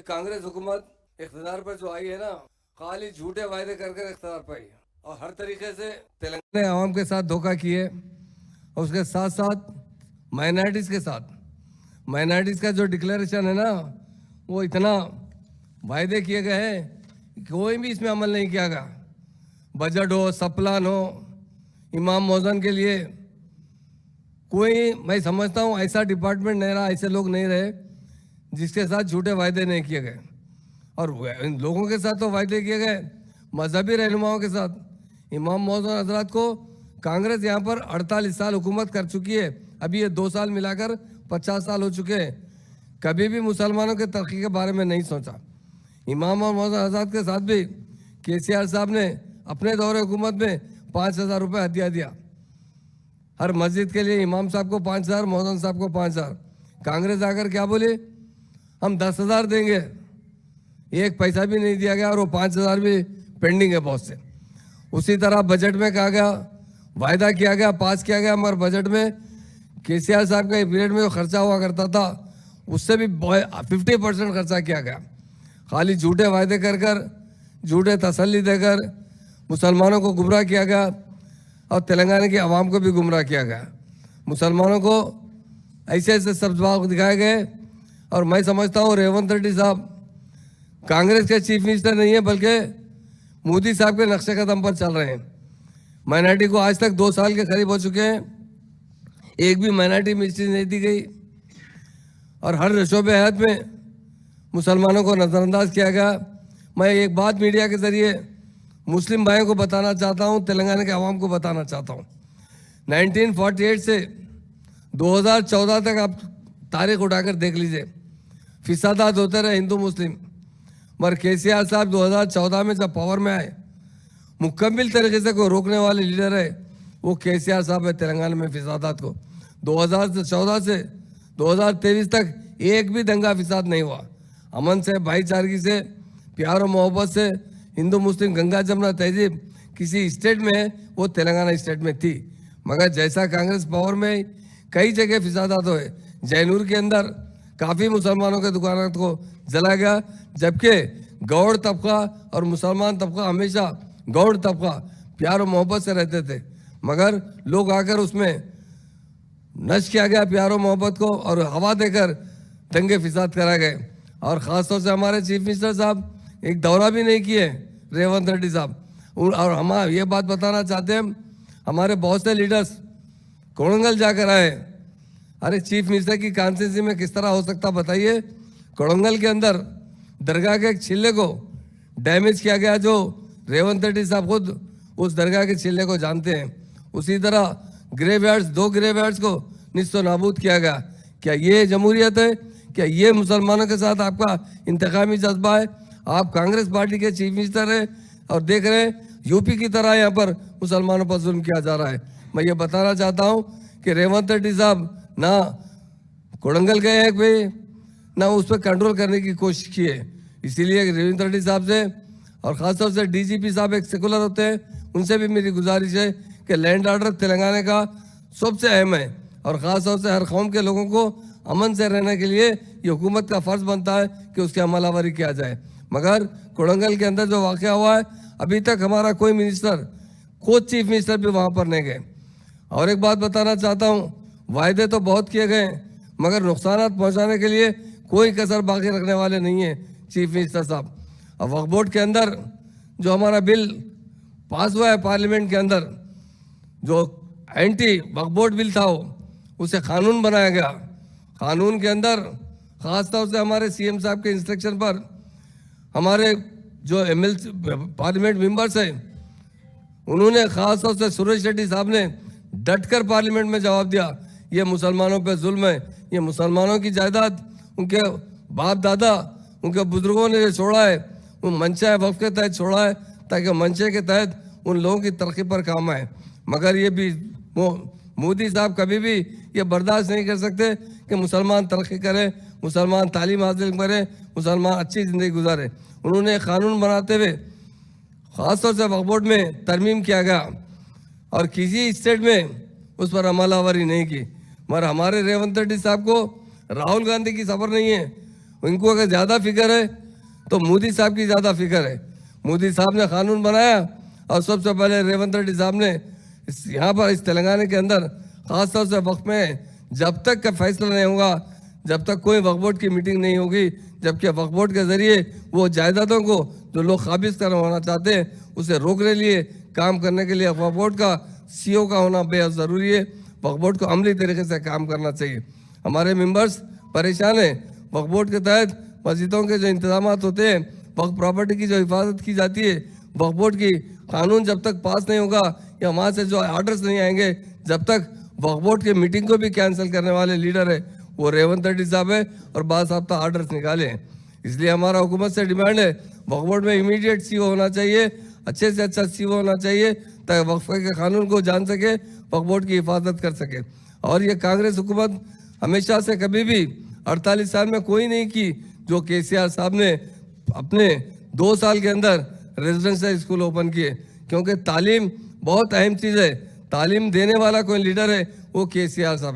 कांग्रेस हुकूमत इख्तिदार पर जो आई है ना, खाली झूठे वायदे कर इख्तिदार पर आई और हर तरीके से तेलंगाना ने आवाम के साथ धोखा किए और उसके साथ साथ माइनॉरिटीज़ के साथ माइनॉरिटीज़ का जो डिक्लेरेशन है ना, वो इतना वायदे किए गए हैं कि कोई भी इसमें अमल नहीं किया गया। बजट हो, सप्लान हो, इमाम मौजन के लिए कोई, मैं समझता हूँ ऐसा डिपार्टमेंट नहीं रहा, ऐसे लोग नहीं रहे जिसके साथ झूठे वायदे नहीं किए गए। और इन लोगों के साथ तो वायदे किए गए मजहबी रहनुमाओं के साथ। इमाम मौजूद हजरात को कांग्रेस यहाँ पर 48 साल हुकूमत कर चुकी है, अभी ये 2 साल मिलाकर 50 साल हो चुके हैं। कभी भी मुसलमानों के तरक्की के बारे में नहीं सोचा। इमाम और मौजूद हजरात के साथ भी KCR साहब ने अपने दौरे हुकूमत में 5,000 रुपये हदिया दिया। हर मस्जिद के लिए इमाम साहब को 5,000, मौजूद साहब को 5,000। कांग्रेस आकर क्या बोली, हम 10,000 देंगे, एक पैसा भी नहीं दिया गया और वो 5,000 भी पेंडिंग है बहुत से। उसी तरह बजट में कहा गया, वायदा किया गया, पास किया गया, मगर बजट में KCR साहब के पीरियड में जो खर्चा हुआ करता था उससे भी 50% खर्चा किया गया। खाली झूठे वायदे कर झूठे तसल्ली देकर मुसलमानों को गुमराह किया गया और तेलंगाना की आवाम को भी गुमराह किया गया। मुसलमानों को ऐसे ऐसे सब्ज़बाग दिखाए गए। और मैं समझता हूँ रेवंत रेड्डी साहब कांग्रेस के चीफ मिनिस्टर नहीं है, बल्कि मोदी साहब के नक्शे कदम पर चल रहे हैं। माइनॉरिटी को आज तक 2 साल के करीब हो चुके हैं, एक भी माइनॉरिटी मिनिस्ट्री नहीं दी गई और हर शोबे हयात में मुसलमानों को नज़रअंदाज किया गया। मैं एक बात मीडिया के ज़रिए मुस्लिम भाइयों को बताना चाहता हूँ, तेलंगाना के आवाम को बताना चाहता हूँ। 1948 से 2014 तक आप तारीख उठाकर देख लीजिए, फिसादात होते रहे हिंदू मुस्लिम। मगर KCR साहब 2014 में जब पावर में आए, मुकम्मल तरीके से कोई रोकने वाले लीडर है वो KCR साहब है तेलंगाना में फिसादात को। 2014 से 2023 तक एक भी दंगा फिसाद नहीं हुआ। अमन से, भाईचारगी से, प्यार और मोहब्बत से हिंदू मुस्लिम गंगा जमुना तहजीब किसी स्टेट में है वो तेलंगाना स्टेट में थी। मगर जैसा कांग्रेस पावर में कई जगह फिसादात हुए, जैनूर के अंदर काफ़ी मुसलमानों के दुकानों को जला गया, जबकि गौड़ तबका और मुसलमान तबका हमेशा गौड़ तबका प्यार और मोहब्बत से रहते थे। मगर लोग आकर उसमें नश किया गया प्यार और मोहब्बत को और हवा देकर दंगे फिसाद करा गए। और ख़ासतौर से हमारे चीफ मिनिस्टर साहब एक दौरा भी नहीं किए, रेवंत रेड्डी साहब। और हम ये बात बताना चाहते हैं, हमारे बहुत से लीडर्स कोड़ंगल जाकर आए। अरे चीफ मिनिस्टर की कॉन्स्टिट्यूंसी में किस तरह हो सकता बताइए। कोड़ंगल के अंदर दरगाह के एक चिल्ले को डैमेज किया गया, जो रेवंत रेड्डी साहब खुद उस दरगाह के चिल्ले को जानते हैं। उसी तरह ग्रेवयार्ड्स, 2 ग्रेवयार्ड्स को निस्तो नाबूद किया गया। क्या ये जमहूरियत है? क्या ये मुसलमानों के साथ आपका इंतकामी जज्बा है? आप कांग्रेस पार्टी के चीफ मिनिस्टर हैं और देख रहे हैं यूपी की तरह यहाँ पर मुसलमानों पर जुल्म किया जा रहा है। मैं ये बताना चाहता हूँ कि रेवंत रेड्डी साहब ना कोड़ंगल गए हैं भाई, ना उस पर कंट्रोल करने की कोशिश की है। इसीलिए रेवंत रेड्डी साहब से और ख़ासतौर से DGP साहब एक सेकुलर होते हैं, उनसे भी मेरी गुजारिश है कि लैंड ऑर्डर तेलंगाना का सबसे अहम है और ख़ासतौर से हर कौम के लोगों को अमन से रहने के लिए ये हुकूमत का फ़र्ज़ बनता है कि उसकी अमलावरी किया जाए। मगर कोड़ंगल के अंदर जो वाक़या हुआ है, अभी तक हमारा कोई मिनिस्टर, कोई चीफ मिनिस्टर भी वहाँ पर नहीं गए। और एक बात बताना चाहता हूँ, वायदे तो बहुत किए गए मगर नुकसान पहुँचाने के लिए कोई कसर बाकी रखने वाले नहीं हैं चीफ मिनिस्टर साहब। अब वक्फ बोर्ड के अंदर जो हमारा बिल पास हुआ है पार्लियामेंट के अंदर, जो एंटी वक्फ बोर्ड बिल था उसे कानून बनाया गया। कानून के अंदर ख़ासतौर से हमारे CM साहब के इंस्ट्रक्शन पर हमारे जो MLC पार्लियामेंट मेंबर्स हैं, उन्होंने ख़ासतौर से सुरेश रेड्डी साहब ने डटकर पार्लियामेंट में जवाब दिया, ये मुसलमानों पे जुल्म है, ये मुसलमानों की जायदाद उनके बाप दादा, उनके बुजुर्गों ने छोड़ा है, वो मंशा है वक्फ के तहत छोड़ा है ताकि मंशे के तहत उन लोगों की तरक्की पर काम आए। मगर ये भी मोदी साहब कभी भी ये बर्दाश्त नहीं कर सकते कि मुसलमान तरक्की करें, मुसलमान तालीम हासिल करें, मुसलमान अच्छी ज़िंदगी गुजारे। उन्होंने कानून बनाते हुए ख़ासतौर से वक्फ बोर्ड में तरमीम किया गया और किसी स्टेट में उस पर अमलावरी नहीं की। मगर हमारे रेवंत रेड्डी साहब को राहुल गांधी की खबर नहीं है इनको अगर ज़्यादा फिक्र है तो मोदी साहब की ज़्यादा फिक्र है। मोदी साहब ने कानून बनाया और सबसे पहले रेवंत रेड्डी साहब ने यहाँ पर इस तेलंगाना के अंदर खासतौर से वक्त में जब तक का फैसला नहीं होगा, जब तक कोई वक्फ बोर्ड की मीटिंग नहीं होगी, जबकि वक्फ बोर्ड के जरिए वो जायदादों को जो लोग काबिज करवाना चाहते हैं उसे रोकने लिए काम करने के लिए वक्फ बोर्ड का सीईओ का होना बेहद ज़रूरी है। वक्फ बोर्ड को अमली तरीके से काम करना चाहिए। हमारे मेंबर्स परेशान हैं। वक्फ बोर्ड के तहत मस्जिदों के जो इंतजाम होते हैं, वक्फ प्रॉपर्टी की जो हिफाजत की जाती है, वक्फ बोर्ड की कानून जब तक पास नहीं होगा या वहाँ से जो आर्डर्स नहीं आएंगे, जब तक वक्फ बोर्ड के मीटिंग को भी कैंसिल करने वाले लीडर है वो रेवंत रेड्डी साहब है और बासाब्ता आर्डर्स निकाले हैं। इसलिए हमारा हुकूमत से डिमांड है वक्फ बोर्ड में इमीडिएट सीईओ होना चाहिए, अच्छे से अच्छा सीईओ होना चाहिए ताकि वक्फ के कानून को जान सके, वक्फ बोर्ड की हिफाजत कर सके। और ये कांग्रेस हुकूमत हमेशा से कभी भी 48 साल में कोई नहीं की जो केसीआर साहब ने अपने 2 साल के अंदर रेजिडेंशियल स्कूल ओपन किए, क्योंकि तालीम बहुत अहम चीज़ है। तालीम देने वाला कोई लीडर है वो केसीआर साहब है।